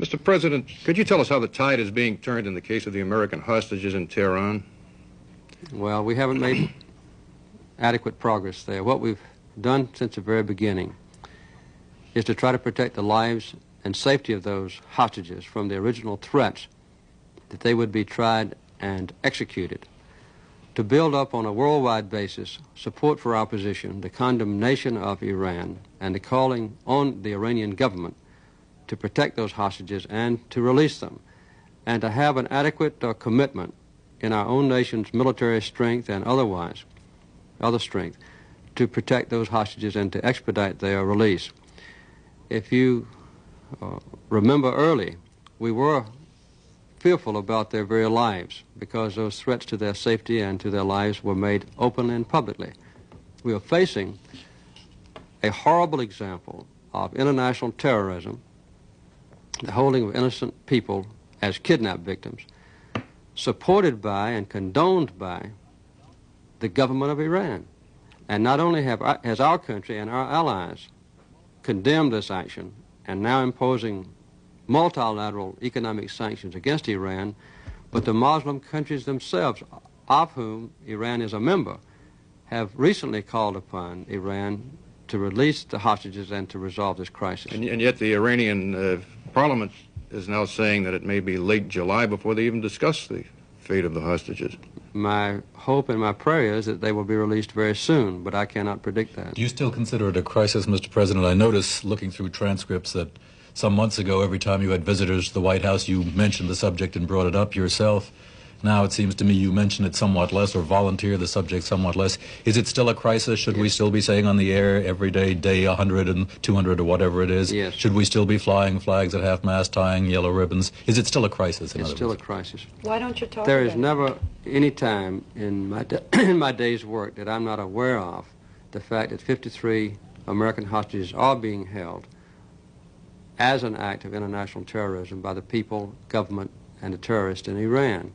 Mr. President, could you tell us how the tide is being turned in the case of the American hostages in Tehran? Well, we haven't made adequate progress there. What we've done since the very beginning is to try to protect the lives and safety of those hostages from the original threats that they would be tried and executed, to build up on a worldwide basis support for our position, the condemnation of Iran, and the calling on the Iranian government to protect those hostages and to release them, and to have an adequate commitment in our own nation's military strength and otherwise, other strength, to protect those hostages and to expedite their release. If you remember early, we were fearful about their very lives because those threats to their safety and to their lives were made openly and publicly. We are facing a horrible example of international terrorism, the holding of innocent people as kidnapped victims, supported by and condoned by the government of Iran. And not only has our country and our allies condemned this action and now imposing multilateral economic sanctions against Iran, but the Muslim countries themselves, of whom Iran is a member, have recently called upon Iran to release the hostages and to resolve this crisis. And yet the Iranian parliament is now saying that it may be late July before they even discuss the fate of the hostages. My hope and my prayer is that they will be released very soon, but I cannot predict that. Do you still consider it a crisis, Mr. President? I notice, looking through transcripts, that some months ago, every time you had visitors to the White House, you mentioned the subject and brought it up yourself. Now it seems to me you mention it somewhat less, or volunteer the subject somewhat less. Is it still a crisis? Should we still be saying on the air every day, day 100 and 200 or whatever it is? Yes. Should we still be flying flags at half-mast, tying yellow ribbons? Is it still a crisis? It's still a crisis. Why don't you talk There about is never any time in my day's work that I'm not aware of the fact that 53 American hostages are being held as an act of international terrorism by the people, government, and the terrorists in Iran.